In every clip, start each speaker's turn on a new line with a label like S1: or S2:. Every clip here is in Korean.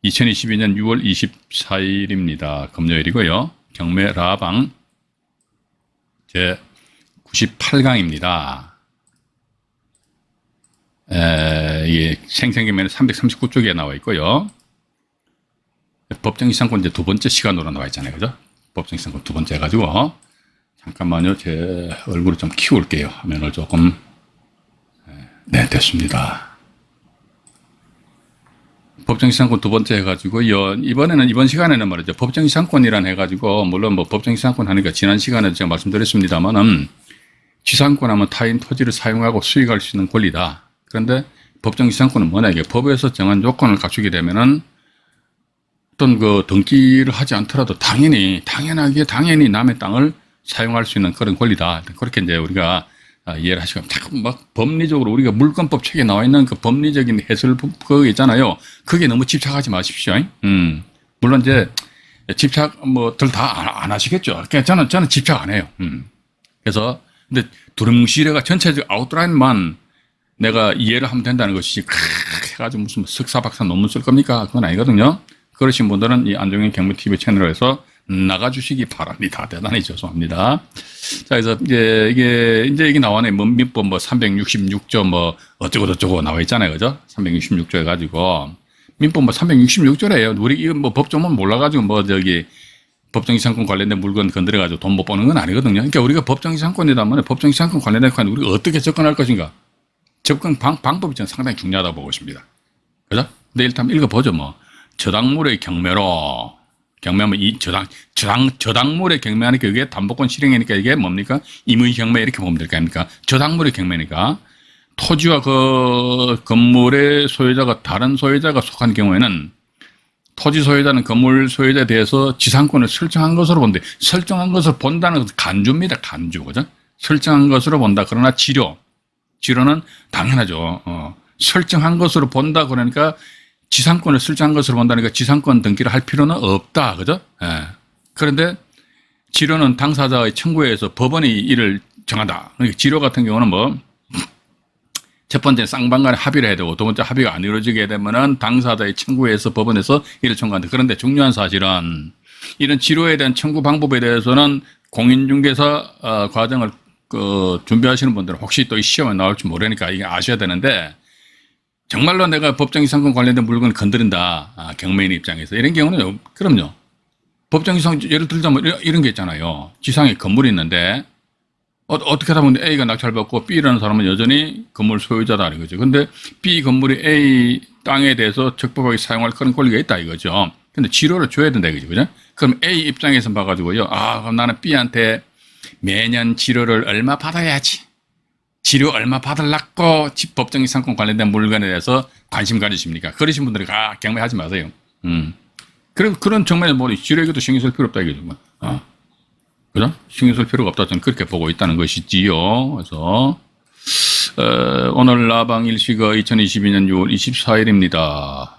S1: 2022년 6월 24일입니다. 금요일이고요. 경매 라방 제 98강입니다. 이게 생생경매는 339쪽에 나와 있고요. 법정이상권 이제 두 번째 시간으로 나와 있잖아요. 그죠? 법정이상권 두 번째 해가지고. 잠깐만요. 제 얼굴을 좀 키울게요. 화면을 조금. 네, 됐습니다. 법정이상권 두 번째 해가지고, 이번 시간에는 말이죠. 법정이상권이란 해가지고, 물론 뭐 법정이상권 하니까 지난 시간에 제가 말씀드렸습니다만은, 지상권 하면 타인 토지를 사용하고 수익할 수 있는 권리다. 그런데 법정이상권은 뭐냐, 이게 법에서 정한 요건을 갖추게 되면은, 어떤 그 등기를 하지 않더라도 당연히 남의 땅을 사용할 수 있는 그런 권리다. 그렇게 이제 우리가 이해를 하시고, 자꾸 막 법리적으로 우리가 물권법 책에 나와 있는 그 법리적인 해설 그거 있잖아요. 그게 너무 집착하지 마십시오. 물론 이제 집착 뭐들 다 안 하시겠죠. 그러니까 저는 집착 안 해요. 그래서 근데 두루뭉실해가 전체적 아웃라인만 내가 이해를 하면 된다는 것이 해가지고 무슨 석사 박사 논문 쓸 겁니까? 그건 아니거든요. 그러신 분들은 이 안종현 경매TV 채널에서 나가주시기 바랍니다. 대단히 죄송합니다. 자, 그래서 이게 나와네. 민법 뭐 366조 뭐 어쩌고저쩌고 나와 있잖아요. 그죠? 366조 해가지고. 민법 뭐 366조래요. 우리 이거 뭐 법조문 몰라가지고 뭐 법정이상권 관련된 물건 건드려가지고 돈 못 버는 건 아니거든요. 그러니까 우리가 법정이상권이라면 법정이상권 관련된 건 우리가 어떻게 접근할 것인가. 접근 방법이 저는 상당히 중요하다고 보고 있습니다. 그죠? 근데 일단 읽어보죠. 뭐. 저당물의 경매로. 경매하면 저당물의 경매하니까 이게 담보권 실행이니까 이게 뭡니까? 임의 경매 이렇게 보면 될 거 아닙니까? 저당물의 경매니까 토지와 그 건물의 소유자가 다른 소유자가 속한 경우에는 토지 소유자는 건물 소유자에 대해서 지상권을 설정한 것으로 본다. 설정한 것을 본다는 것은 간주입니다. 간주. 그죠? 설정한 것으로 본다. 그러나 지료는 당연하죠. 설정한 것으로 본다. 그러니까 지상권을 설정한 것으로 본다니까 지상권 등기를 할 필요는 없다. 그죠? 예. 그런데 지료는 당사자의 청구에 의해서 법원이 이를 정한다. 그러니까 지료 같은 경우는 뭐, 첫 번째 쌍방 간에 합의를 해야 되고, 두 번째 합의가 안 이루어지게 되면은 당사자의 청구에 의해서 법원에서 이를 청구한다. 그런데 중요한 사실은 이런 지료에 대한 청구 방법에 대해서는 공인중개사 과정을 준비하시는 분들은 혹시 또 이 시험에 나올지 모르니까 이게 아셔야 되는데, 정말로 내가 법정이상권 관련된 물건을 건드린다. 경매인 입장에서. 이런 경우는, 그럼요. 법정이상, 예를 들자면 이런 게 있잖아요. 지상에 건물이 있는데, 어떻게 하다 보면 A가 낙찰받고 B라는 사람은 여전히 건물 소유자다. 이거죠. 근데 B 건물이 A 땅에 대해서 적법하게 사용할 그런 권리가 있다. 이거죠. 근데 지료를 줘야 된다. 이거죠. 그죠? 그럼 A 입장에서 봐가지고요. 그럼 나는 B한테 매년 지료를 얼마 받아야지. 지료 얼마 받으려고 법정이상권 관련된 물건에 대해서 관심 가지십니까? 그러신 분들이 경매하지 마세요. 그런 정말 뭐 지료에게도 신경 쓸 필요 없다 이거죠. 그죠? 신경 쓸 필요가 없다. 저는 그렇게 보고 있다는 것이지요. 그래서 오늘 라방 일시가 2022년 6월 24일입니다.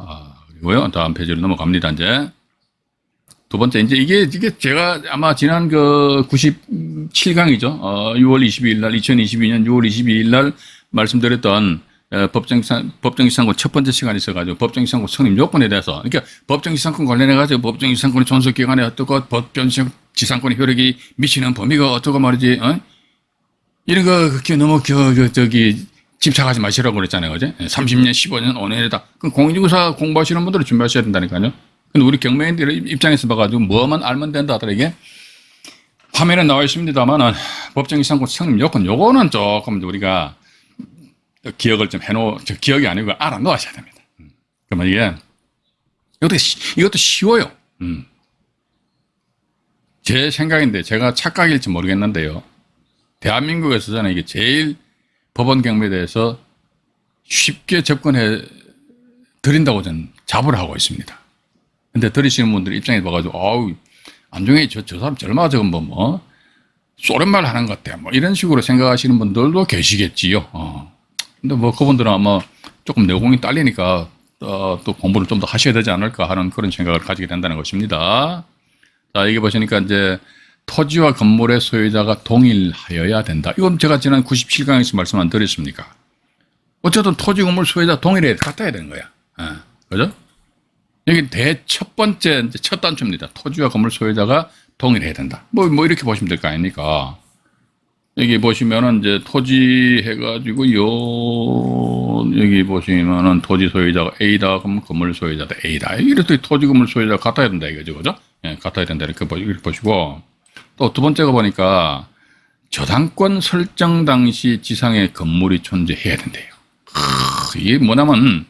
S1: 그리고요. 다음 페이지로 넘어갑니다. 이제 두 번째, 이게 제가 아마 지난 97강이죠. 6월 22일 날, 2022년 6월 22일 날 말씀드렸던 법정이상권 첫 번째 시간이 있어가지고 법정이상권 성립 요건에 대해서, 그러니까 법정이상권 관련해가지고 법정이상권의 존속기간에 어떻고 법정지상권의 효력이 미치는 범위가 어떻고 말이지, 이런 거, 그렇게 너무 집착하지 마시라고 그랬잖아요. 그죠? 30년, 15년, 5년이다. 그럼 공인중개사 공부하시는 분들은 준비하셔야 된다니까요. 근데 우리 경매인들 입장에서 봐가지고 뭐만 알면 된다 하더라. 이게 화면에 나와 있습니다만은 법정이상권 성립 요건 요거는 조금 우리가 기억을 좀 기억이 아니고 알아 놓으셔야 됩니다. 그러면 이것도 쉬워요. 제 생각인데 제가 착각일지 모르겠는데요. 대한민국에서 저는 이게 제일 법원 경매에 대해서 쉽게 접근해 드린다고 저는 자부를 하고 있습니다. 근데 들으시는 분들 입장에 봐가지고, 안종현이 저 사람 얼마나 적은 소련말 하는 것 같아. 뭐 이런 식으로 생각하시는 분들도 계시겠지요. 근데 뭐 그분들은 아마 조금 내공이 딸리니까 또 공부를 좀 더 하셔야 되지 않을까 하는 그런 생각을 가지게 된다는 것입니다. 자, 이게 보시니까 이제 토지와 건물의 소유자가 동일하여야 된다. 이건 제가 지난 97강에서 말씀 안 드렸습니까? 어쨌든 토지 건물 소유자 동일해야 같아야 되는 거야. 그죠? 여기 첫 번째, 이제 첫 단초입니다. 토지와 건물 소유자가 동일해야 된다. 뭐 이렇게 보시면 될 거 아닙니까? 여기 보시면은 이제 토지 해가지고 여기 보시면은 토지 소유자가 A다. 그러면 건물 소유자도 A다. 이렇게 토지 건물 소유자가 같아야 된다 이거죠. 그죠? 예, 같아야 된다. 이렇게 보시고. 또 두 번째가 보니까 저당권 설정 당시 지상에 건물이 존재해야 된대요. 이게 뭐냐면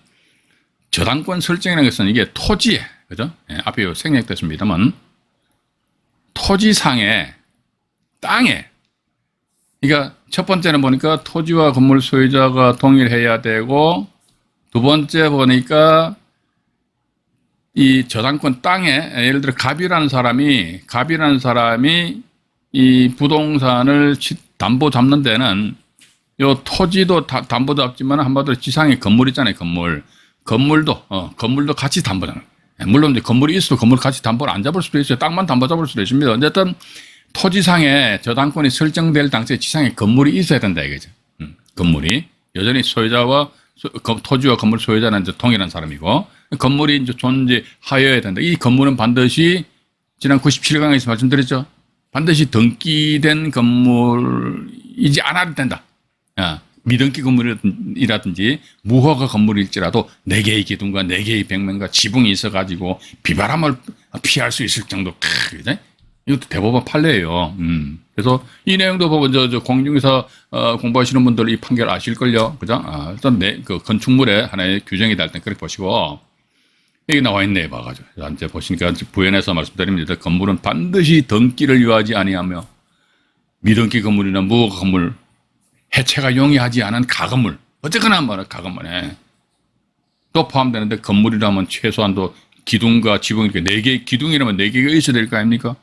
S1: 저당권 설정이라는 것은 이게 토지에, 그죠? 예, 앞에 생략됐습니다만 토지상에, 땅에, 그러니까 첫 번째는 보니까 토지와 건물 소유자가 동일해야 되고, 두 번째 보니까 이 저당권 땅에, 예를 들어 갑이라는 사람이 이 부동산을 담보 잡는 데는 요 토지도 담보 잡지만 한마디로 지상에 건물 있잖아요, 건물도 같이 담보 잡는. 물론 이제 건물이 있어도 건물 같이 담보를 안 잡을 수도 있어요. 땅만 담보 잡을 수도 있습니다. 어쨌든 토지상에 저당권이 설정될 당시에 지상에 건물이 있어야 된다 이거죠. 건물이 여전히 소유자와 토지와 건물 소유자는 이제 동일한 사람이고 건물이 이제 존재하여야 된다. 이 건물은 반드시 지난 97강에서 말씀드렸죠. 반드시 등기된 건물이지 않아도 된다. 미등기 건물이라든지 무허가 건물일지라도 4개의 기둥과 4개의 벽면과 지붕이 있어가지고 비바람을 피할 수 있을 정도. 그죠? 이것도 대법원 판례예요. 그래서 이 내용도 보면 저 공중에서 공부하시는 분들 이 판결 아실걸요. 그죠? 일단 그 건축물의 하나의 규정이 될 땐 그렇게 보시고 여기 나와 있네 봐가지고 이제 보시니까 부연해서 말씀드립니다. 건물은 반드시 등기를 유하지 아니하며 미등기 건물이나 무허가 건물 해체가 용이하지 않은 가건물 어쨌거나 뭐라 가건물에 또 포함되는데 건물이라면 최소한도 기둥과 지붕 이렇게 4개 기둥이라면 4개가 있어야 될 거 아닙니까?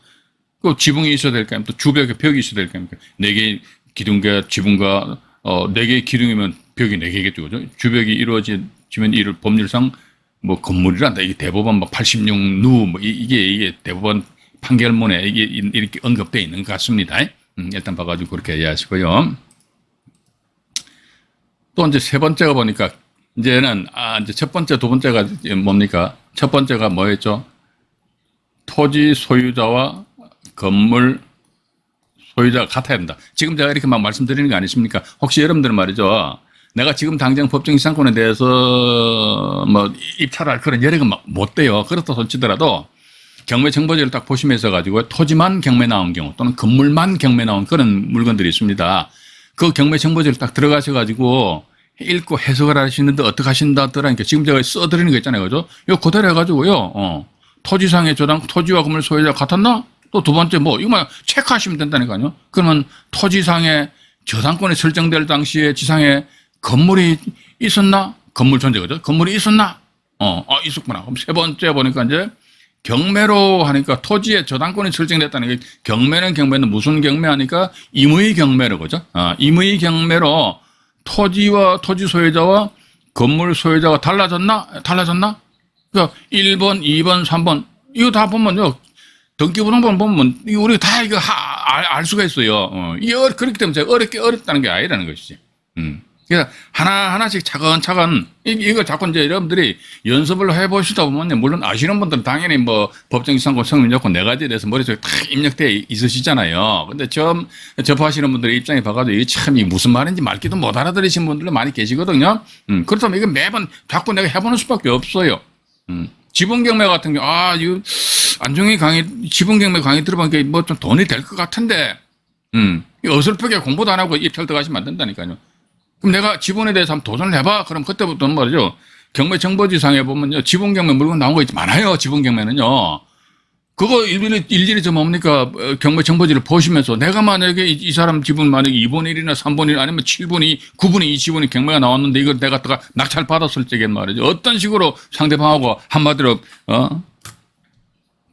S1: 그 지붕이 있어야 될 거 아닙니까? 또 주벽에 벽이 있어야 될 거 아닙니까? 4개의 기둥과 지붕과 4개의 기둥이면 벽이 4개겠죠. 그죠? 주벽이 이루어지면 이를 법률상 뭐 건물이란다. 이게 대법원 뭐 86누 뭐 이게 대법원 판결문에 이게 이렇게 언급되어 있는 것 같습니다. 일단 봐가지고 그렇게 이해하시고요. 또 이제 세 번째가 보니까 이제는 이제 첫 번째, 두 번째가 뭡니까? 첫 번째가 뭐였죠? 토지 소유자와 건물 소유자가 같아야 된다. 지금 제가 이렇게 막 말씀드리는 거 아니십니까? 혹시 여러분들은 말이죠. 내가 지금 당장 법정 시상권에 대해서 뭐 입찰할 그런 여력은 못 돼요. 그렇다 손치더라도 경매 정보지를 딱 보시면서 가지고 토지만 경매 나온 경우 또는 건물만 경매 나온 그런 물건들이 있습니다. 그 경매 정보지를 딱 들어가셔 가지고 읽고 해석을 하시는데 어떻게 하신다더라니까 지금 제가 써드리는 거 있잖아요. 그죠? 이거 그대로 해가지고요. 토지상의 토지와 건물 소유자 같았나? 또 두 번째 이거만 체크하시면 된다니까요. 그러면 토지상의 저당권이 설정될 당시에 지상에 건물이 있었나? 건물 존재, 그죠? 건물이 있었나? 있었구나. 그럼 세 번째 보니까 이제 경매로 하니까 토지에 저당권이 설정됐다는 게 경매는 무슨 경매 하니까 임의 경매로, 그죠? 임의 경매로 토지와 토지 소유자와 건물 소유자가 달라졌나? 그러니까 1번, 2번, 3번 이거 다 보면요. 등기부등본 보면 이거 우리가 다 이거 알 수가 있어요. 그렇기 때문에 어렵다는 게 아니라는 것이지. 그래서 하나씩 차근차근 이거 자꾸 이제 여러분들이 연습을 해보시다 보면 물론 아시는 분들은 당연히 뭐 법정지상권 성립 요건 4가지에 대해서 머릿속에 다 입력되어 있으시잖아요. 근데 처음 접하시는 분들의 입장에 봐가지고 이게 참 무슨 말인지 말귀도 못 알아들으신 분들도 많이 계시거든요. 그렇다면 이거 매번 자꾸 내가 해보는 수밖에 없어요. 지분경매 같은 경우 이거 안종희 강의 지분경매 강의 들어보니까 뭐 좀 돈이 될 것 같은데 어설프게 공부도 안 하고 입찰 들어가시면 안 된다니까요. 그럼 내가 지분에 대해서 한번 도전을 해봐. 그럼 그때부터는 말이죠. 경매 정보지상에 보면요. 지분경매 물건 나온 거 많아요. 지분경매는요. 그거 일일이 좀 뭡니까? 경매 정보지를 보시면서 내가 만약에 이 사람 지분 만약에 2분의 1이나 3분의 1 아니면 7분의 2, 9분의 2 지분이 경매가 나왔는데 이걸 내가 낙찰 받았을 적엔 말이죠. 어떤 식으로 상대방하고 한마디로,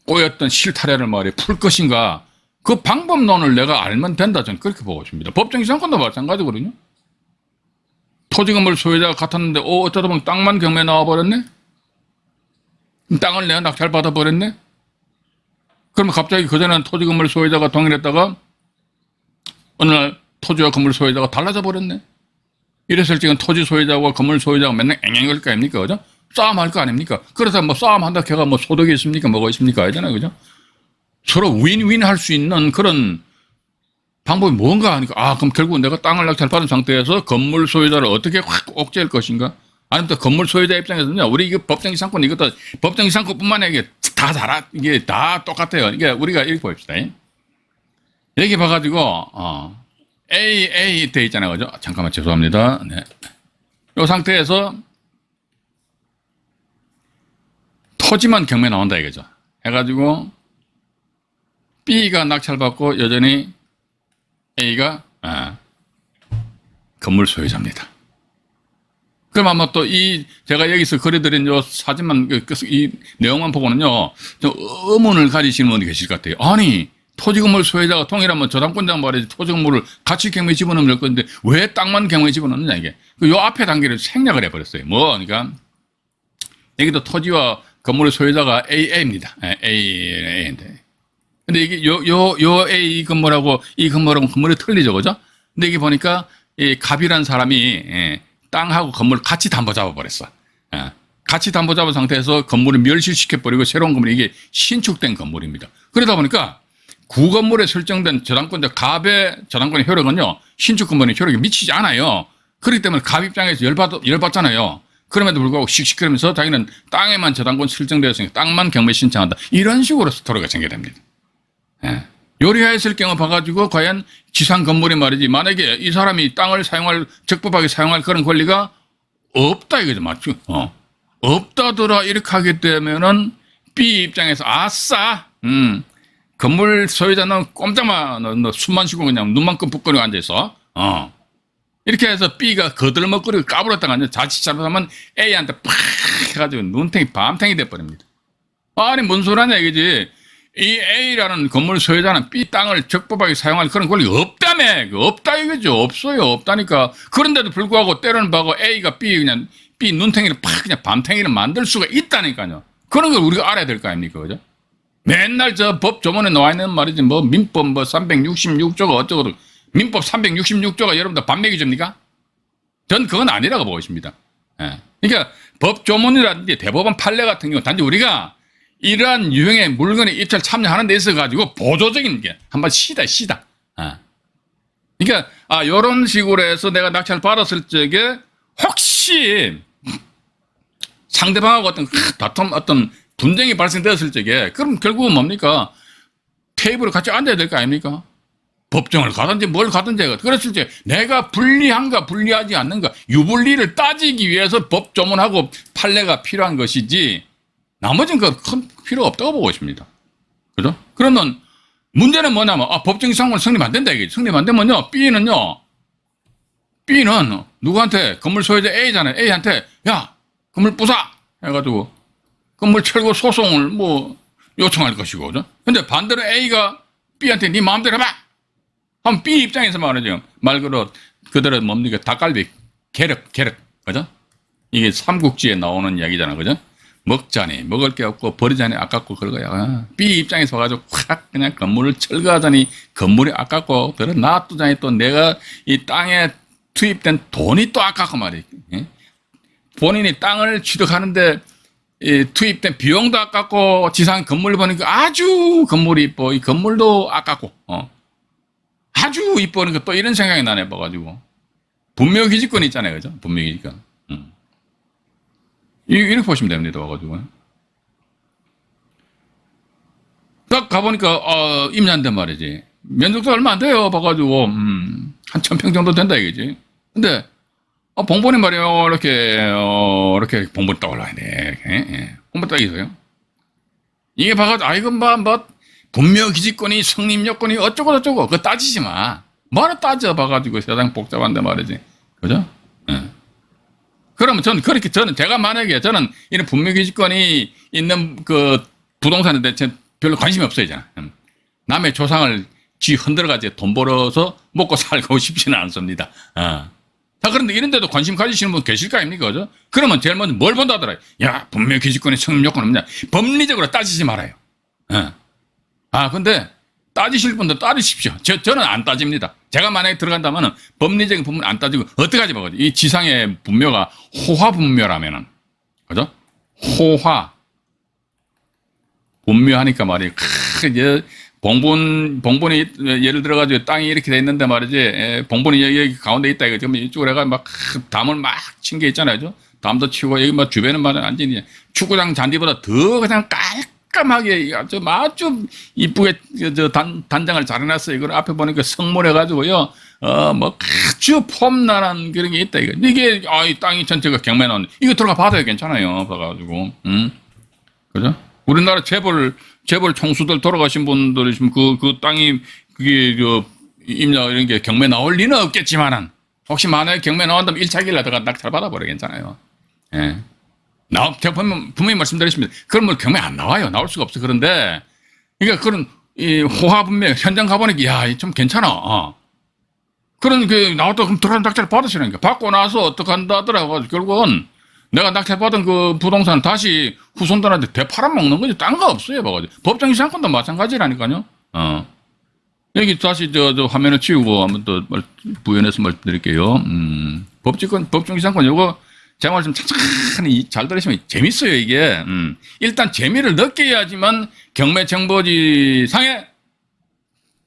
S1: 꼬였던 실타래를 풀 것인가. 그 방법론을 내가 알면 된다. 저는 그렇게 보고 있습니다. 법정지상권도 마찬가지거든요. 토지 건물 소유자가 같았는데, 어쩌다 보면 땅만 경매 나와버렸네? 땅을 내가 낙찰 받아버렸네? 그러면 갑자기 그전에는 토지 건물 소유자가 동일했다가, 어느 날 토지와 건물 소유자가 달라져 버렸네? 이랬을 적엔 토지 소유자와 건물 소유자가 맨날 앵앵거릴 거 아닙니까? 그죠? 싸움할 거 아닙니까? 그래서 뭐 싸움한다 걔가 뭐 소득이 있습니까? 뭐가 있습니까? 하잖아요. 그죠? 서로 윈윈 할 수 있는 그런 방법이 뭔가 하니까, 그럼 결국 내가 땅을 낙찰받은 상태에서 건물 소유자를 어떻게 확 옥죄할 것인가? 아니면 또 건물 소유자 입장에서는요, 우리 이거 법정기 상권, 이것도 법정기 상권뿐만 아니라 이게 다 똑같아요. 이게 우리가 이렇게 봅시다. 이렇게 봐가지고, A 돼 있잖아요. 그죠? 잠깐만, 죄송합니다. 네. 이 상태에서 토지만 경매 나온다 이거죠. 해가지고, B가 낙찰받고 여전히 A가 건물 소유자입니다. 그럼 아마 또 제가 여기서 그려드린 요 사진만, 이 내용만 보고는요, 좀 의문을 가지시는 분이 계실 것 같아요. 아니, 토지건물 소유자가 통일하면 저당권자가 말이지 토지건물을 같이 경매에 집어넣으면 될 건데 왜 땅만 경매에 집어넣느냐 이게. 요 앞에 단계를 생략을 해버렸어요. 그러니까 여기도 토지와 건물의 소유자가 AA입니다. A인데. 근데 이게 요 A 건물하고 이 건물이 틀리죠, 그죠? 근데 이게 보니까 이 갑이라는 사람이 땅하고 건물을 같이 담보 잡아버렸어. 같이 담보 잡은 상태에서 건물을 멸실시켜버리고 새로운 건물이 이게 신축된 건물입니다. 그러다 보니까 구건물에 설정된 저당권자 갑의 저당권의 효력은요, 신축 건물의 효력이 미치지 않아요. 그렇기 때문에 갑 입장에서 열받잖아요. 그럼에도 불구하고 씩씩거리면서 자기는 땅에만 저당권 설정되었으니까 땅만 경매 신청한다. 이런 식으로 스토리가 전개됩니다. 요리하였을 경우 봐가지고 과연 지상 건물이 말이지, 만약에 이 사람이 땅을 적법하게 사용할 그런 권리가 없다 이거죠. 맞죠? 없다더라 이렇게 하게 되면은 B 입장에서 아싸, 건물 소유자는 꼼짝만 숨만 쉬고 그냥 눈만 끔뻑거리고 앉아있어. 이렇게 해서 B가 거들먹거리고 까불었다가 자칫 잘못하면 A한테 팍 해가지고 눈탱이 밤탱이 돼버립니다. 아니 뭔 소리냐 이거지. 이 A라는 건물 소유자는 B 땅을 적법하게 사용할 그런 권리가 없다며. 없다 이거죠. 없어요. 없다니까. 그런데도 불구하고 때로는 봐고 A가 B 눈탱이를 팍 그냥 밤탱이를 만들 수가 있다니까요. 그런 걸 우리가 알아야 될 거 아닙니까? 그죠? 맨날 저 법 조문에 나와 있는 말이지, 민법 366조가 어쩌고, 민법 366조가 여러분들 반맥이 줍니까? 전 그건 아니라고 보고 있습니다. 그러니까 법 조문이라든지 대법원 판례 같은 경우 단지 우리가 이러한 유형의 물건의 입찰 참여하는 데 있어가지고 보조적인 게 한번 시다. 그러니까, 요런 식으로 해서 내가 낙찰 받았을 적에 혹시 상대방하고 어떤 분쟁이 발생되었을 적에 그럼 결국은 뭡니까? 테이블에 같이 앉아야 될 거 아닙니까? 법정을 가든지 뭘 가든지 그랬을 때 내가 불리한가 불리하지 않는가 유불리를 따지기 위해서 법 조문하고 판례가 필요한 것이지 나머지는 큰 필요 없다고 보고 있습니다. 그죠? 그러면 문제는 뭐냐면 법정이 상권 성립 안 된다 이게. 성립 안 되면요 B는 누구한테 건물 소유자 A잖아요. A한테 야 건물 부숴 해가지고 건물 철거 소송을 요청할 것이고, 그죠? 근데 반대로 A가 B한테 네 마음대로 해봐! 하면 B 입장에서 말이죠. 말 그대로 뭡니까? 닭갈비, 계륵, 그죠? 이게 삼국지에 나오는 이야기잖아, 그죠? 먹자니, 먹을 게 없고, 버리자니 아깝고, 그런 거야. B 입장에서 와가지고 확 그냥 건물을 철거하자니, 건물이 아깝고, 놔두자니 또 내가 이 땅에 투입된 돈이 또 아깝고 말이야. 본인이 땅을 취득하는데, 투입된 비용도 아깝고 지상 건물 보니까 아주 건물이 이뻐. 이 건물도 아깝고 아주 이뻐니까 또 이런 생각이 나네 봐가지고 분묘기지권 있잖아요, 그죠? 분묘기지권. 이렇게 보시면 됩니다. 와가지고 딱 가보니까 임야인데 말이지 면적도 얼마 안 돼요. 봐가지고 한 1000평 정도 된다 이거지. 근데 봉본이 말이에요. 이렇게 봉본 딱 올라가네. 봉본 딱 있어요. 이게 봐가지고, 분묘기지권이, 성립요건이 어쩌고, 그거 따지지 마. 뭐하러 따져, 봐가지고, 세상 복잡한데 말이지. 그죠? 그러면 저는 제가 만약에 저는 이런 분묘기지권이 있는 부동산에 대해 별로 관심이 없어요, 저는. 남의 조상을 흔들어가지고 돈 벌어서 먹고 살고 싶지는 않습니다. 그런데 이런 데도 관심 가지시는 분 계실 거 아닙니까? 그죠? 그러면 제일 먼저 뭘 본다더라? 야, 분묘기지권의 성립요건 없냐? 법리적으로 따지지 말아요. 근데 따지실 분들 따지십시오. 저는 안 따집니다. 제가 만약에 들어간다면 법리적인 부분 안 따지고, 어떡하지 봐가지고. 이 지상의 분묘가 호화분묘라면은, 그죠? 호화, 분묘하니까 말이에요. 이제 봉분이 예를 들어가지고 땅이 이렇게 돼 있는데 말이지, 봉분이 여기 가운데 있다 이거죠. 이쪽으로 해가 막 담을 막 친 게 있잖아요. 담도 치고 여기 막 주변은 막 완전히 축구장 잔디보다 더 그냥 깔끔하게 아주 이쁘게 단장을 잘 해놨어요. 이걸 앞에 보니까 성물 해가지고요. 뭐 아주 폼나는 그런 게 있다 이거. 이게 이 땅이 전체가 경매 나오는 이거 들어가 봐도 괜찮아요. 봐가지고, 그죠? 우리나라 재벌 총수들 돌아가신 분들이 지금 그 땅이 그게 임야 이런 게 경매 나올 리는 없겠지만은 혹시 만약에 경매 나온다면 1차 길라 들어가 낙찰 받아버려 괜찮아요. 예. 제가 분명히 말씀드렸습니다. 그런 뭐 경매 안 나와요. 나올 수가 없어. 그런데 그러니까 그런 이 호화 분명 현장 가보니까 야, 좀 괜찮아. 그런 게 나왔다 그럼 들어간 낙찰 받으시라니까. 받고 나서 어떡한다 하더라고. 결국은 내가 낙찰받은 그 부동산 다시 후손들한테 되팔아먹는 거지. 딴 거 없어요. 봐가지고. 법정 이상권도 마찬가지라니까요. 여기 다시 저 화면을 치우고 한번 또 부연해서 말씀드릴게요. 법정 이상권 요거 제가 말씀 천천히 잘 들으시면 재밌어요, 이게. 일단 재미를 느껴야지만 경매 정보지 상에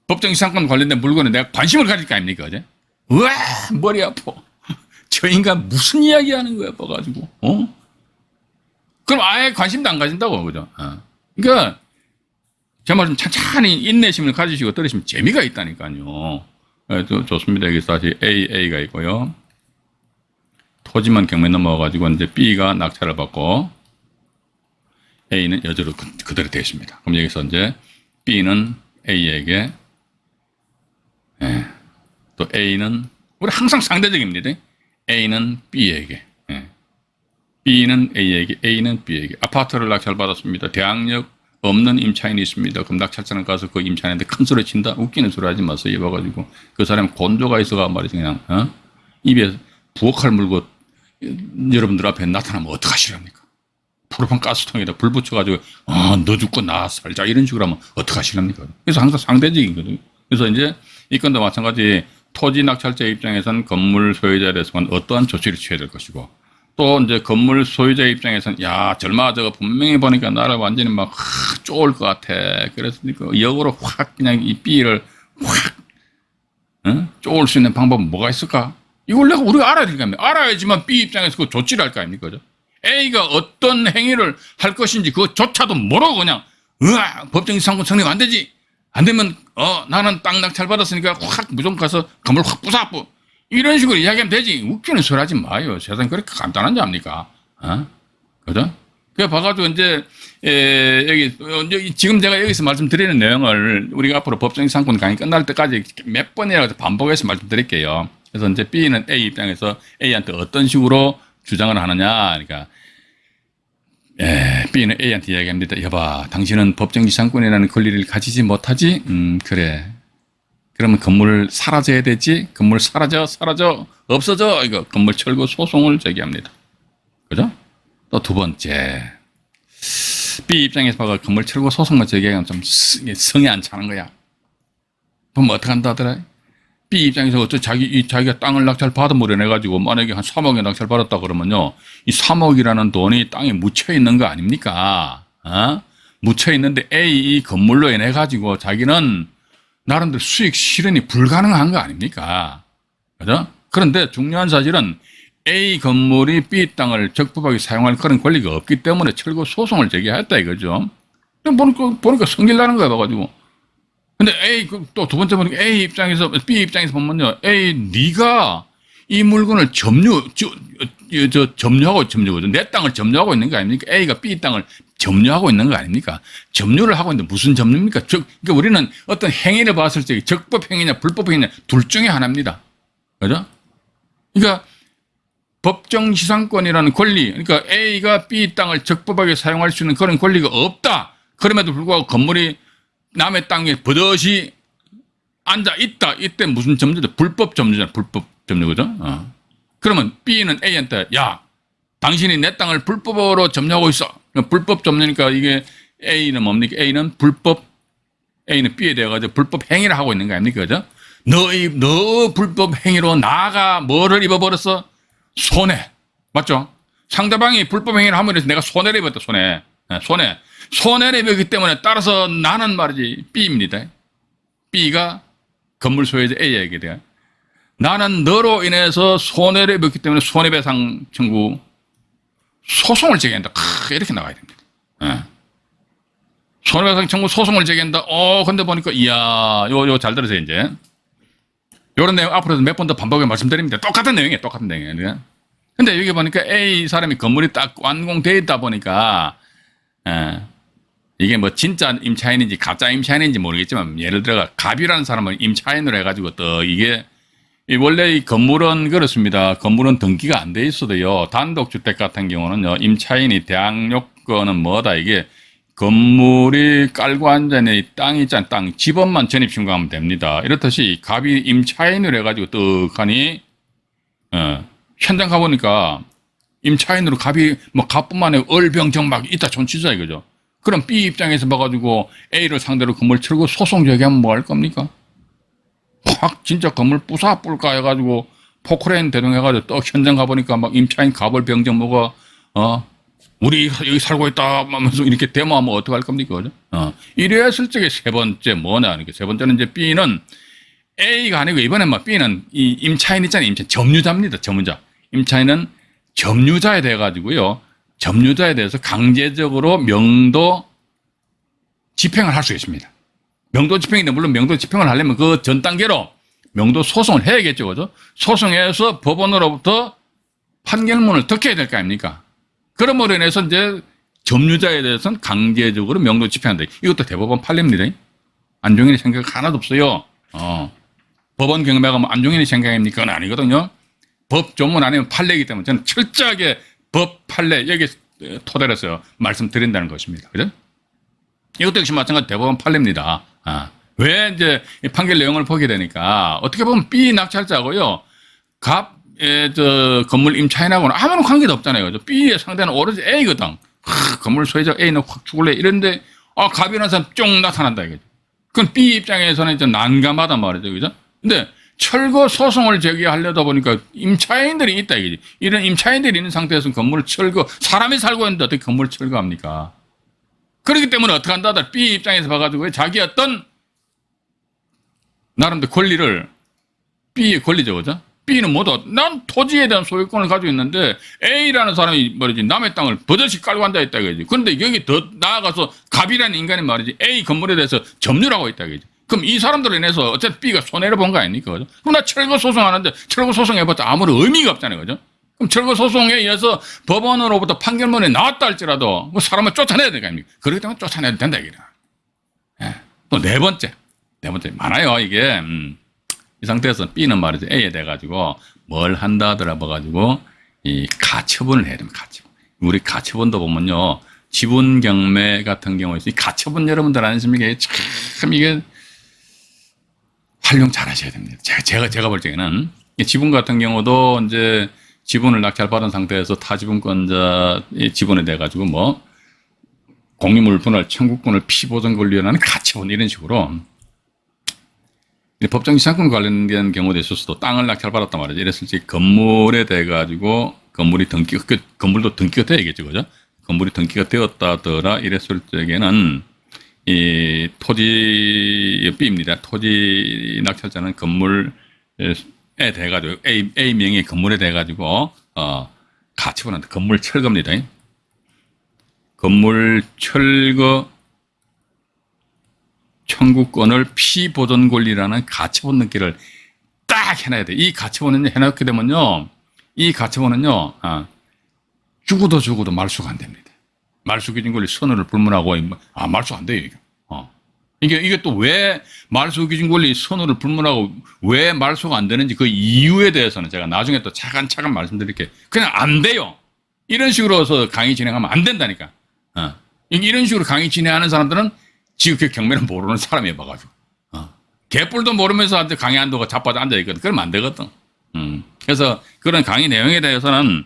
S1: 법정 이상권 관련된 물건에 내가 관심을 가질 거 아닙니까, 어제? 우와, 머리 아파. 저 인간 무슨 이야기 하는 거야, 봐가지고. 그럼 아예 관심도 안 가진다고, 그죠? 그러니까, 제 말씀 천천히 인내심을 가지시고 들으시면 재미가 있다니까요. 좋습니다. 여기 다시 A가 있고요. 토지만 경매 넘어가가지고 이제 B가 낙찰을 받고, A는 여전히 그대로 되어 있습니다. 그럼 여기서 이제 B는 A에게, 또 A는, 우리 항상 상대적입니다. A는 B에게, B는 A에게, A는 B에게. 아파트를 낙찰받았습니다. 대항력 없는 임차인이 있습니다. 그럼 낙찰자는 가서 그 임차인한테 큰 소리 친다? 웃기는 소리 하지 마세요. 입어가지고. 그 사람 곤조가 있어가 말이지, 그냥, 입에 부엌칼 물고 여러분들 앞에 나타나면 어떡하시랍니까? 프로판 가스통에다 불 붙여가지고, 너 죽고 나 살자. 이런 식으로 하면 어떡하시랍니까? 그래서 항상 상대적인 거거든요. 그래서 이제 이 건도 마찬가지 토지 낙찰자 입장에서는 건물 소유자에 대해서는 어떠한 조치를 취해야 될 것이고, 또 이제 건물 소유자 입장에서는 야, 절마 저거 분명히 보니까 나를 완전히 막 쪼을 것 같아. 그래서 역으로 확 그냥 이 B를 확 쪼을 수 있는 방법은 뭐가 있을까? 이걸 우리가 알아야 될 거 아닙니까? 알아야지만 B 입장에서 그 조치를 할 거 아닙니까? 그죠? A가 어떤 행위를 할 것인지 그것조차도 모르고 그냥 법정 이상권 성립 안 되지. 안 되면 나는 땅 낙찰 받았으니까 확 무조건 가서 건물 확 부숴. 이런 식으로 이야기하면 되지. 웃기는 소리 하지 마요. 세상 그렇게 간단한 줄 압니까? 그죠? 그래 봐가지고 이제 여기 지금 제가 여기서 말씀드리는 내용을 우리가 앞으로 법정 상권 강의 끝날 때까지 몇 번이라도 반복해서 말씀드릴게요. 그래서 이제 B는 A 입장에서 A한테 어떤 식으로 주장을 하느냐. 그러니까 B는 A한테 이야기합니다. 여봐, 당신은 법정지상권이라는 권리를 가지지 못하지? 그래. 그러면 건물 사라져야 되지? 건물 사라져, 없어져. 이거 건물 철거 소송을 제기합니다. 그죠? 또 두 번째. B 입장에서 봐가 건물 철거 소송만 제기하면 좀 성이 안 차는 거야. 그럼 어떡한다 하더라? B 입장에서 어쩌 자기가 땅을 낙찰 받아버려내가지고 만약에 한 3억에 낙찰 받았다 그러면요. 이 3억이라는 돈이 땅에 묻혀 있는 거 아닙니까? 묻혀 있는데 A 이 건물로 인해 가지고 자기는 나름대로 수익 실현이 불가능한 거 아닙니까? 그죠? 그런데 중요한 사실은 A 건물이 B 땅을 적법하게 사용할 그런 권리가 없기 때문에 철거 소송을 제기했다 이거죠. 보니까 성질나는 거야, 봐가지고. 근데 또 두 번째 보니까 B 입장에서 보면요. 네가 이 물건을 점유하고 내 땅을 점유하고 있는 거 아닙니까? A가 B 땅을 점유하고 있는 거 아닙니까? 점유를 하고 있는데 무슨 점유입니까? 그러니까 우리는 어떤 행위를 봤을 때 적법 행위냐 불법 행위냐 둘 중에 하나입니다. 그죠? 그러니까 법정지상권이라는 권리, 그러니까 A가 B 땅을 적법하게 사용할 수 있는 그런 권리가 없다. 그럼에도 불구하고 건물이 남의 땅에 버젓이 앉아 있다. 이때 무슨 점유죠? 불법 점유잖아. 불법 점유, 그죠? 그러면 B는 A한테, 야, 당신이 내 땅을 불법으로 점유하고 있어. 불법 점유니까 이게 A는 뭡니까? A는 B에 대해서 불법 행위를 하고 있는 거 아닙니까? 그죠? 너 불법 행위로 나가 뭐를 입어버렸어? 손해. 맞죠? 상대방이 불법행위를 함으로 해서 내가 손해를 입었다, 손해. 손해를 입었기 때문에 따라서 나는 말이지, B입니다. B가 건물 소유자 A에게 대한. 나는 너로 인해서 손해를 입었기 때문에 손해배상 청구 소송을 제기한다. 이렇게 나가야 됩니다. 예. 손해배상 청구 소송을 제기한다. 근데 보니까, 이야, 요 잘 들으세요, 이제. 요런 내용 앞으로도 몇 번 더 반복해 말씀드립니다. 똑같은 내용이에요, 똑같은 내용이에요. 근데 여기 보니까 A 사람이 건물이 딱 완공되어 있다 보니까, 이게 뭐 진짜 임차인인지 가짜 임차인인지 모르겠지만, 예를 들어 갑이라는 사람은 임차인으로 해가지고 또 이게, 원래 이 건물은 그렇습니다. 건물은 등기가 안 돼 있어도요. 단독주택 같은 경우는요, 임차인이 대항 요건은 뭐다, 이게 건물이 깔고 앉아있는 이 땅이 있잖아요. 땅, 집원만 전입 신고하면 됩니다. 이렇듯이 갑이 임차인으로 해가지고 떡하니, 현장 가보니까 임차인으로 갑이 뭐 갑뿐만 아니라 얼병정 막 있다 존치자 이거죠. 그럼 B 입장에서 봐가지고 A를 상대로 건물 철거 소송 제기하면 뭐 할 겁니까? 확 진짜 건물 부사 뿔까 해가지고 포크레인 대동해가지고 떡 현장 가보니까 막 임차인 갑을 병정 뭐가 우리 여기 살고 있다 하면서 이렇게 데모하면 어떡할 겁니까? 그죠? 이랬을 적에 세 번째 뭐냐? 세 번째는 이제 B는 A가 아니고 이번엔 뭐 B는 이 임차인 있잖아요. 임차인 점유자입니다. 점유자. 임차인은 점유자에 대해 가지고요. 점유자에 대해서 강제적으로 명도 집행을 할 수 있습니다. 명도 집행인데 물론 명도 집행을 하려면 그 전 단계로 명도 소송을 해야겠죠. 그죠? 소송해서 법원으로부터 판결문을 득해야 될 거 아닙니까? 그러므로 인해서 이제 점유자에 대해서는 강제적으로 명도 집행한다. 이것도 대법원 판례입니다. 안종일의 생각 하나도 없어요. 법원 경매가 뭐 안종일의 생각입니까? 그건 아니거든요. 법 조문 아니면 판례이기 때문에 저는 철저하게 법 판례 여기 토대로 해서 말씀드린다는 것입니다. 그죠? 이것도 역시 마찬가지 대법원 판례입니다. 왜 이제 판결 내용을 보게 되니까 어떻게 보면 B 낙찰자고요. 건물 임차인하고는 아무런 관계도 없잖아요. 그죠? B의 상대는 오로지 A거든. 건물 소유자 A는 확 죽을래. 이런데, 갑이라는 사람 쫑 나타난다. 이거죠. 그건 B 입장에서는 이제 난감하단 말이죠. 그죠? 근데 철거 소송을 제기하려다 보니까 임차인들이 있다. 이거지. 이런 임차인들이 있는 상태에서 건물을 사람이 살고 있는데 어떻게 건물을 철거합니까? 그렇기 때문에 어떻게 한다? B 입장에서 봐가지고 자기 어떤 나름대로 권리를 B의 권리죠. 그죠? B는 뭐다? 난 토지에 대한 소유권을 가지고 있는데 A라는 사람이 말이지 남의 땅을 버젓이 깔고 앉아 있다 이거지. 그런데 여기 더 나아가서 갑이라는 인간이 말이지 A 건물에 대해서 점유를 하고 있다 이거지. 그럼 이 사람들로 인해서 어쨌든 B가 손해를 본 거 아닙니까? 그죠? 그럼 나 철거 소송하는데 철거 소송 해봤자 아무런 의미가 없잖아요. 그죠? 그럼 철거 소송에 의해서 법원으로부터 판결문이 나왔다 할지라도 그 사람을 쫓아내야 될 거 아닙니까? 그렇기 때문에 쫓아내야 된다 이거라. 또 네 번째 많아요 이게. 이 상태에서 B는 말이죠. A에 대해가지고 뭘 한다 하더라고 이 가처분을 해야 됩니다. 가처분. 우리 가처분도 보면요. 지분 경매 같은 경우에 이 가처분 여러분들 아십니까? 참 이게 활용 잘 하셔야 됩니다. 제가 볼 적에는 지분 같은 경우도 이제 지분을 낙찰받은 상태에서 타지분권자의 지분에 대해가지고 뭐 공유물 분할 청구권을 피보전 권리원하는 가처분 이런 식으로 법정지상권 관련된 경우도 있었어도 땅을 낙찰받았단 말이죠. 이랬을 때 건물에 대해 가지고 건물도 등기가 돼야겠죠. 그죠? 건물이 등기가 되었다더라 이랬을 적에는 이 토지 B입니다. 토지 낙찰자는 건물에 대해 가지고 A 명의 건물에 대해 가지고 가처분한다. 건물 철거입니다. 건물 철거 청구권을 피보전 권리라는 가처분 등기를 딱 해놔야 돼. 이 가처분은 해놓게 되면요, 이 가처분은요, 죽어도 말수가 안 됩니다. 말수기준 권리 선언을 불문하고, 말수 안 돼요, 이게. 이게 또 왜 말수기준 권리 선언을 불문하고 왜 말수가 안 되는지 그 이유에 대해서는 제가 나중에 또 차근차근 말씀드릴게요. 그냥 안 돼요. 이런 식으로 해서 강의 진행하면 안 된다니까. 이런 식으로 강의 진행하는 사람들은 지극히 경매를 모르는 사람이 봐가지고. 개뿔도 모르면서 강의 한도가 자빠져 앉아있거든. 그러면 안 되거든. 그래서 그런 강의 내용에 대해서는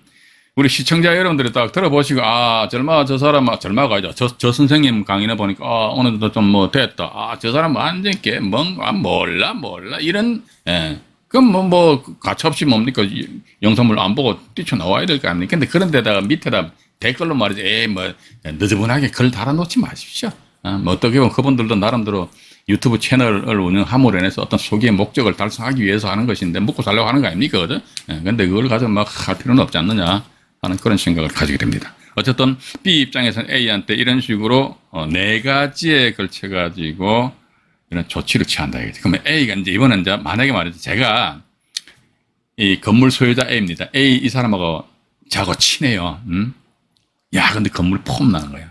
S1: 우리 시청자 여러분들이 딱 들어보시고, 저 사람, 절마가 아니죠. 저 선생님 강의를 보니까, 오늘도 좀 뭐 됐다. 저 사람 완전 몰라. 이런, 그럼 가차없이 뭡니까? 영상물 안 보고 뛰쳐나와야 될 거 아닙니까? 근데 그런 데다가 밑에다 댓글로 말이죠. 너저분하게 글 달아놓지 마십시오. 어떻게 보면 그분들도 나름대로 유튜브 채널을 운영함으로 인해서 어떤 소기의 목적을 달성하기 위해서 하는 것인데, 먹고 살려고 하는 거 아닙니까? 그죠? 근데 그걸 가지고 막 할 필요는 없지 않느냐 하는 그런 생각을 가지게 됩니다. 어쨌든 B 입장에서는 A한테 이런 식으로 네 가지에 걸쳐가지고 이런 조치를 취한다. 그러면 A가 이제 이번엔 이제 만약에 말이죠. 제가 이 건물 소유자 A입니다. A 이 사람하고 자고 친해요. 야, 근데 건물이 폼 나는 거야.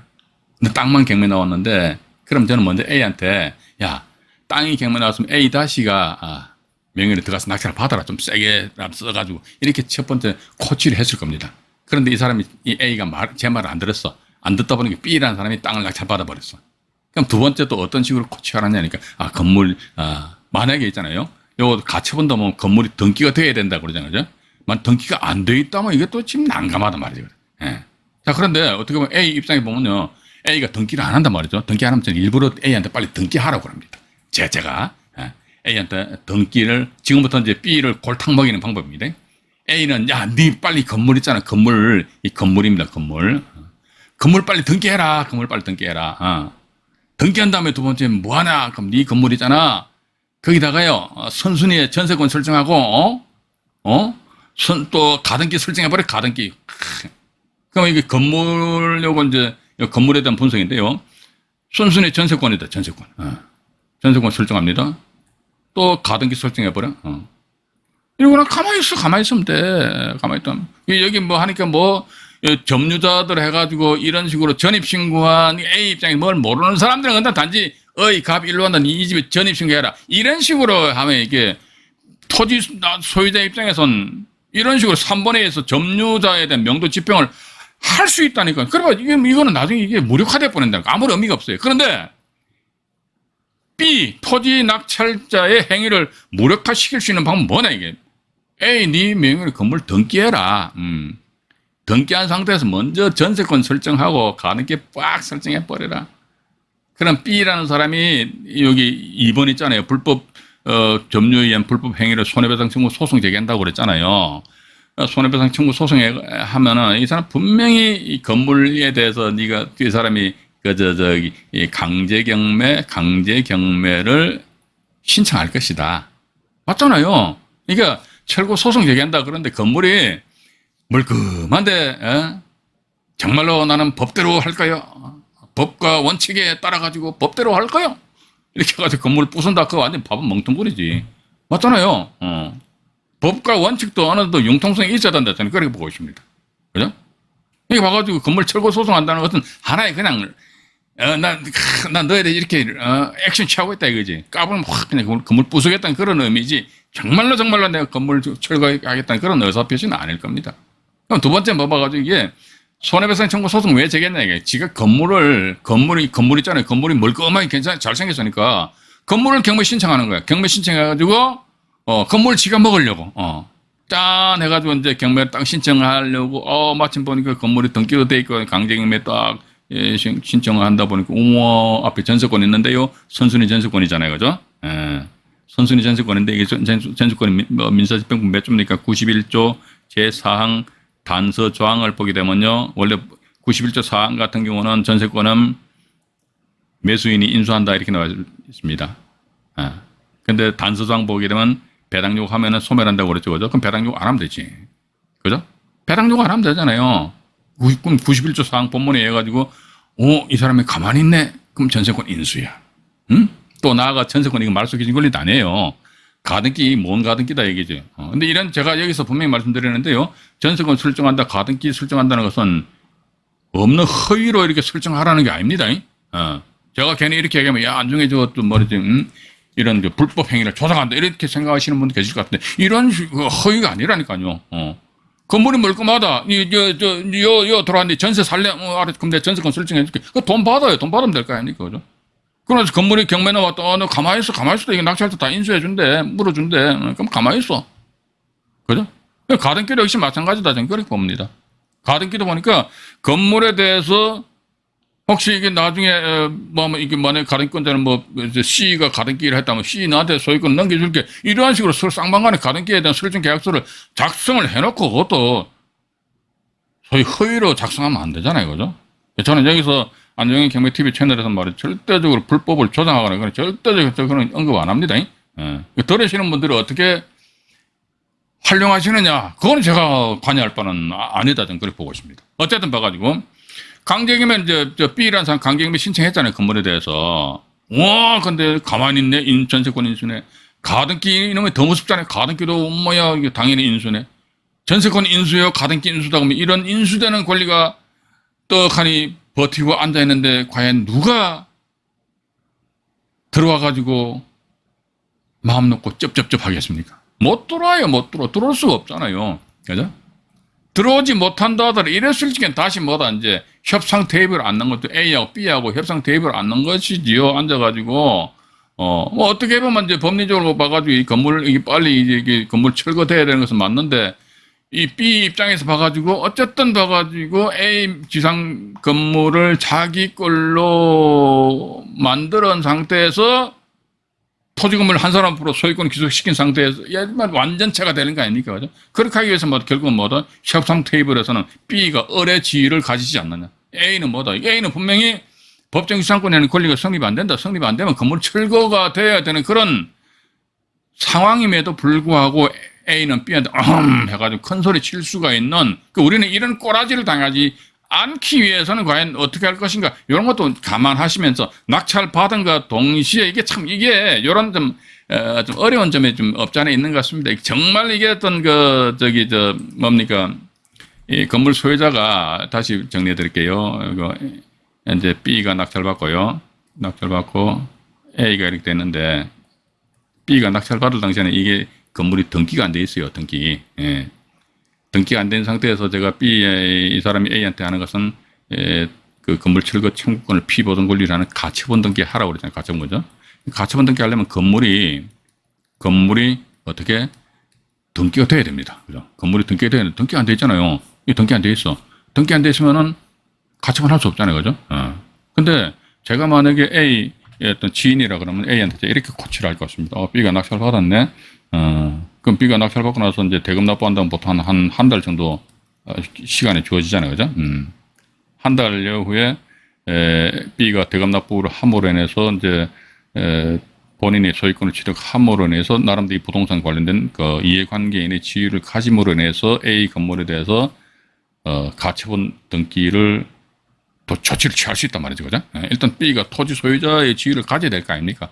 S1: 근데 땅만 경매 나왔는데, 그럼 저는 먼저 A한테, 야, 땅이 경매 나왔으면 A 다시가 명의로 들어가서 낙찰을 받아라. 좀 세게 써가지고. 이렇게 첫 번째 코치를 했을 겁니다. 그런데 이 사람이, 이 A가 제 말을 안 들었어. 안 듣다 보니까 B라는 사람이 땅을 낙찰 받아버렸어. 그럼 두 번째 또 어떤 식으로 코치하느냐니까, 건물, 만약에 있잖아요. 요거 가처분도 뭐 건물이 등기가 돼야 된다고 그러잖아요. 그죠? 만 등기가 안 돼 있다면 이게 또 지금 난감하단 말이죠. 예. 자, 그런데 어떻게 보면 A 입장에 보면요. A가 등기를 안 한단 말이죠. 등기 안 하면 저는 일부러 A한테 빨리 등기하라고 합니다. 제가 A한테 등기를, 지금부터 이제 B를 골탕 먹이는 방법입니다. A는, 야, 니 빨리 건물 있잖아. 건물입니다. 건물 빨리 등기해라. 건물 빨리 등기해라. 등기한 다음에 두 번째 뭐 하나? 그럼 니 건물이잖아. 거기다가요, 선순위에 전세권 설정하고, 또 가등기 설정해버려, 가등기. 그럼 이게 건물, 이제 건물에 대한 분석인데요. 선순위 전세권이다, 전세권. 전세권 설정합니다. 또 가등기 설정해버려. 이러고는 가만히 있으면 돼. 가만히 있다. 여기 뭐 하니까 점유자들 해가지고 이런 식으로 전입신고한 A 입장에 뭘 모르는 사람들은 근데 단지 갑 일로 한다. 이 집에 전입신고해라. 이런 식으로 하면 이게 토지 소유자 입장에선 이런 식으로 3번에 의해서 점유자에 대한 명도 집행을 할 수 있다니까. 그러니까 이거는 나중에 이게 무력화돼 버린다니까. 아무런 의미가 없어요. 그런데 B, 토지 낙찰자의 행위를 무력화시킬 수 있는 방법은 뭐냐, 이게. A, 네 명의로 건물 등기해라. 등기한 상태에서 먼저 전세권 설정하고 가등기 빡 설정해버려라. 그럼 B라는 사람이 여기 2번 있잖아요. 불법, 점유에 의한 불법 행위를 손해배상 청구 소송 제기한다고 그랬잖아요. 손해배상 청구 소송하면은 이 사람 분명히 이 건물에 대해서 네가 이 사람이 강제 경매를 신청할 것이다. 맞잖아요. 그러니까 철거 소송 제기한다 그런데 건물이 멀끔한데 정말로 나는 법대로 할까요? 법과 원칙에 따라 가지고 법대로 할까요? 이렇게 해가지고 건물을 부순다. 그거 완전 밥은 멍텅구리지. 맞잖아요. 법과 원칙도 어느 정도 융통성이 있어야 된다. 저는 그렇게 보고 있습니다. 그죠? 이게 봐가지고 건물 철거 소송한다는 것은 하나의 그냥, 난 너에 대해 이렇게, 액션 취하고 있다 이거지. 까불면 확 그냥 건물 부수겠다는 그런 의미지. 정말로 내가 건물 철거하겠다는 그런 의사표시는 아닐 겁니다. 그럼 두 번째 뭐 봐가지고 이게 손해배상 청구 소송 왜 제기했냐 이게. 지가 건물 있잖아요. 건물이 멀끔하게 잘생겼으니까 건물을 경매 신청하는 거야. 경매 신청해가지고 건물 지가 먹으려고, 짠 해가지고 이제 경매 딱 신청하려고, 마침 보니까 건물이 등기로 돼 있고, 강제 경매 딱, 신청을 한다 보니까, 우와, 앞에 전세권 있는데요. 선순위 전세권이잖아요. 그죠? 선순위 전세권인데, 이게 전세권이 민사집행법 몇 조입니까? 91조 제4항 단서 조항을 보게 되면요. 원래 91조 4항 같은 경우는 전세권은 매수인이 인수한다 이렇게 나와 있습니다. 근데 단서 조항 보게 되면 배당 요구하면은 소멸한다고 그랬죠. 그죠? 그럼 배당 요구 안 하면 되지. 그죠? 배당 요구 안 하면 되잖아요. 91조 사항 본문에 해가지고, 이 사람이 가만히 있네? 그럼 전세권 인수야. 또 나아가 전세권 이거 말소 기준 권리도 아니에요. 가등기, 뭔 가등기다 얘기죠. 근데 이런 제가 여기서 분명히 말씀드리는데요. 전세권 설정한다, 가등기 설정한다는 것은 없는 허위로 이렇게 설정하라는 게 아닙니다. 제가 괜히 이렇게 얘기하면, 야, 안중에 저것도 뭐지, 이런 불법 행위를 조작한다 이렇게 생각하시는 분도 계실 것 같은데 이런 허위가 아니라니까요. 건물이 멀끔하다. 요 들어왔는데 전세 살래? 알았어. 그럼 내가 전세권 설정해줄게. 그 돈 받아요. 돈 받으면 될 거 아닙니까? 그죠? 그래서 건물이 경매 나왔다. 너 가만히 있어. 이게 낙찰자 다 인수해준대. 물어준대. 그럼 가만히 있어. 그죠? 가등기도 역시 마찬가지다. 저는 그렇게 봅니다. 가등기도 보니까 건물에 대해서 혹시 이게 나중에 뭐 이게 만약 가등기권자는 뭐 이제 C가 가등기를 했다면 C 나한테 소유권 넘겨줄게 이러한 식으로 서로 쌍방간의 가등기에 대한 설정 계약서를 작성을 해놓고 그것도 소위 허위로 작성하면 안 되잖아요, 그죠? 저는 여기서 안정현 경매TV 채널에서 말이죠, 절대적으로 불법을 조장하거나 그런 절대적으로 그런 언급 안 합니다. 예. 들으시는 분들이 어떻게 활용하시느냐, 그건 제가 관여할 바는 아니다, 저는 그렇게 보고 있습니다. 어쨌든 봐가지고. 강제기면 이제 B라는 사람 강제기면 신청했잖아요. 건물에 대해서. 와, 근데 가만히 있네. 전세권 인수네. 가등기 이놈이 더 무섭잖아요. 가등기도 뭐야, 이게 당연히 인수네. 전세권 인수요, 가등기 인수다 그러면 이런 인수되는 권리가 떡하니 버티고 앉아 있는데 과연 누가 들어와 가지고 마음 놓고 쩝쩝쩝 하겠습니까? 못 들어와요, 못 들어와. 들어올 수가 없잖아요. 그죠? 들어오지 못한다 하더라도 이랬을 적엔 다시 뭐다 이제 협상 테이블 앉는 것도 A하고 B하고 협상 테이블 앉는 것이지요. 앉아가지고 뭐 어떻게 보면 이제 법리적으로 봐가지고 이 건물 이게 빨리 이게 건물 철거돼야 되는 것은 맞는데 이 B 입장에서 봐가지고 어쨌든 봐가지고 A 지상 건물을 자기 걸로 만들은 상태에서 토지건물 한 사람 앞으로 소유권 귀속시킨 상태에서 완전체가 되는 거 아닙니까? 그죠? 그렇게 하기 위해서 결국은 뭐다? 협상 테이블에서는 B가 을의 지위를 가지지 않느냐. A는 뭐다? A는 분명히 법정 지상권에는 권리가 성립 안 된다. 성립 안 되면 건물 철거가 돼야 되는 그런 상황임에도 불구하고 A는 B한테 해가지고 큰 소리 칠 수가 있는, 우리는 이런 꼬라지를 당하지 않기 위해서는 과연 어떻게 할 것인가, 이런 것도 감안하시면서 낙찰받은과 동시에 이게 참 이게 이런 좀 어려운 점이 좀 없지 않아 있는 것 같습니다. 정말 이게 어떤 뭡니까, 이 건물 소유자가 다시 정리해 드릴게요. 이제 B가 낙찰받고요. 낙찰받고 A가 이렇게 됐는데 B가 낙찰받을 당시에는 이게 건물이 등기가 안 돼 있어요. 등기. 예. 등기가 안 된 상태에서 제가 이 사람이 A한테 하는 것은 그 건물 철거 청구권을 피보존 권리라는 가처분 등기 하라고 그러잖아요. 가처분 거죠. 가처분 등기 하려면 건물이 어떻게 등기가 돼야 됩니다. 그죠? 건물이 등기가 돼야 되는데 등기 안 돼 있잖아요. 이 등기 안 돼 있어. 등기 안 돼 있으면은 가처분 할 수 없잖아요. 그죠? 근데 제가 만약에 A 어떤 지인이라 그러면 A한테 이렇게 코치를 할 것 같습니다. B가 낙찰 받았네. 그럼 B가 낙찰 받고 나서 이제 대금 납부한다면 보통 한 달 정도 시간이 주어지잖아요. 그죠? 한 달여 후에 B가 대금 납부를 함으로 인해서 이제 본인의 소유권을 취득함으로 인해서 나름대로 이 부동산 관련된 그 이해관계인의 지위를 가짐으로 인해서 A 건물에 대해서 가처분 등기를 또 조치를 취할 수 있단 말이죠. 그죠? 일단 B가 토지 소유자의 지위를 가져야 될 거 아닙니까?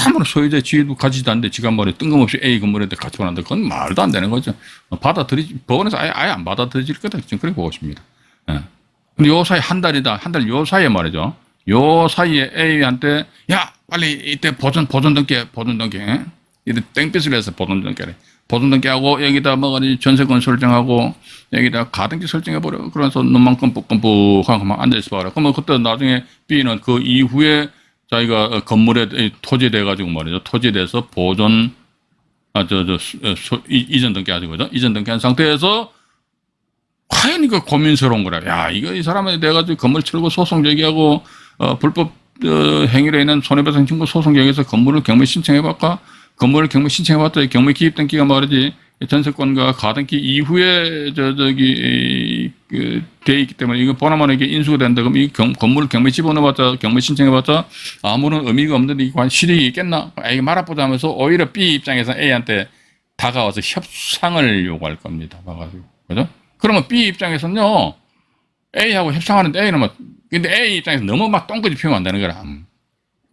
S1: 아무런 소유자의 지위도 가지지도 않는데 지가 말에 뜬금없이 A 건물에 대해 가처분한다. 그건 말도 안 되는 거죠. 법원에서 아예 안 받아들일 거다. 지금 그렇게 보고 있습니다. 근데 요 사이 한 달 요 사이에 말이죠. 요 사이에 A한테 야 빨리 이때 보존 등기 이때 땡빛을 해서 보존 등기하고 여기다 뭐가지 전세권 설정하고 여기다 가등기 설정해버려. 그래서 너만큼 뻑뻑하고 막 앉아있어봐라. 그러면 그때 나중에 B는 그 이후에 자기가 건물에 토지돼가지고 말이죠. 토지돼서 보존, 이전 등기 하죠. 그죠? 이전 등기한 상태에서 과연 이거 고민스러운 거라. 야, 이 사람에 대해가지고 건물 철거 소송 제기하고, 불법, 행위로 인한 손해배상 청구 소송 제기해서 건물을 경매 신청해볼까? 건물을 경매 신청해봤더니 경매 기입 등기가 말이지. 전세권과 가등기 이후에 돼 있기 때문에 이거 보나마나 이게 인수가 된다. 그럼 이 건물을 경매 집어넣어봤자 경매 신청해봤자 아무런 의미가 없는데 이거 한 실익이 있겠나? 이게 말아보자 하면서 오히려 B 입장에서 A한테 다가와서 협상을 요구할 겁니다. 봐가지고 그죠? 그러면 B 입장에서는요 A하고 협상하는데 A는 근데 A 입장에서 너무 막 똥꼬지 피우면 안 되는 거라.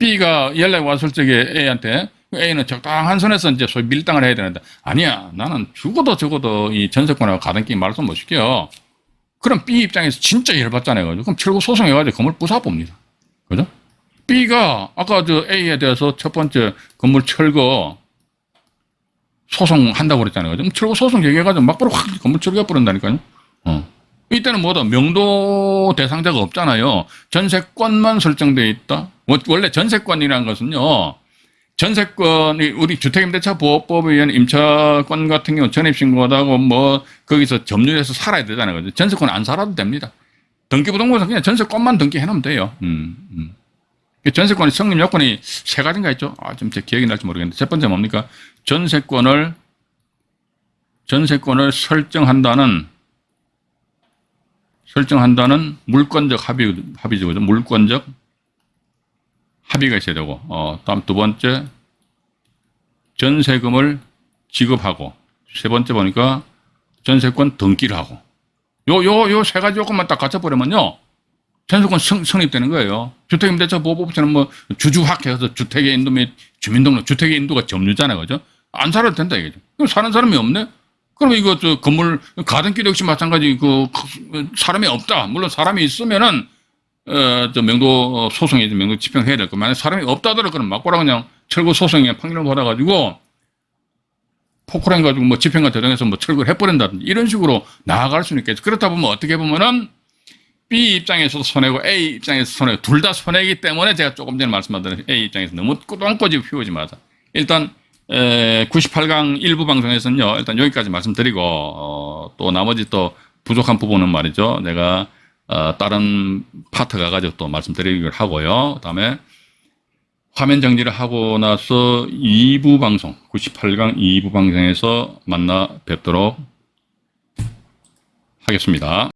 S1: B가 연락이 왔을 적에 A한테 A는 적당한 선에서 이제 소위 밀당을 해야 되는데, 아니야, 나는 죽어도 적어도 이 전세권하고 가등기 말씀 못 시켜. 그럼 B 입장에서 진짜 열받잖아요. 그럼 철거 소송해가지고 건물 부숴봅니다. 그죠? B가 아까 A에 대해서 첫 번째 건물 철거 소송한다고 그랬잖아요. 그럼 철거 소송 얘기해가지고 막바로 확 건물 철거해버린다니까요. 이때는 뭐다? 명도 대상자가 없잖아요. 전세권만 설정되어 있다. 원래 전세권이라는 것은요, 전세권이 우리 주택임대차보호법에 의한 임차권 같은 경우 전입신고하고 뭐 거기서 점유해서 살아야 되잖아요. 전세권 안 살아도 됩니다. 등기부등본에서 그냥 전세권만 등기해놓으면 돼요. 전세권의 성립 요건이 세 가지인가 있죠. 좀 제 기억이 날지 모르겠는데 첫 번째 뭡니까? 전세권을 설정한다는 물권적 합의죠. 그죠? 물권적 합의가 있어야 되고, 다음 두 번째, 전세금을 지급하고, 세 번째 보니까 전세권 등기를 하고, 요 세 가지 요건만 딱 갖춰버리면요, 전세권 성립되는 거예요. 주택임대차 보호법처럼 뭐 주주학해서 주택의 인도 및 주민등록, 주택의 인도가 점유잖아요. 그죠? 안 살아도 된다 이거죠. 그럼 사는 사람이 없네? 그럼 이거 건물, 가등기도 역시 마찬가지 사람이 없다. 물론 사람이 있으면은, 명도 소송에 명도 집행해야 될 거. 만약 사람이 없다더라도 그럼 맞고라 그냥 철거 소송에 판결을 받아가지고 포크랭 가지고 뭐 집행관 대동해서 뭐 철거를 해버린다든지 이런 식으로 나아갈 수는 있겠죠. 그렇다 보면 어떻게 보면은 B 입장에서도 손해고 A 입장에서 손해고 둘 다 손해이기 때문에 제가 조금 전에 말씀드린 A 입장에서 너무 똥꼬집 피우지 마자. 일단 98강 일부 방송에서는요. 일단 여기까지 말씀드리고 또 나머지 또 부족한 부분은 말이죠. 내가 다른 파트 가가지고 또 말씀드리기로 하고요. 그다음에 화면 정지를 하고 나서 2부 방송 98강 2부 방송에서 만나 뵙도록 하겠습니다.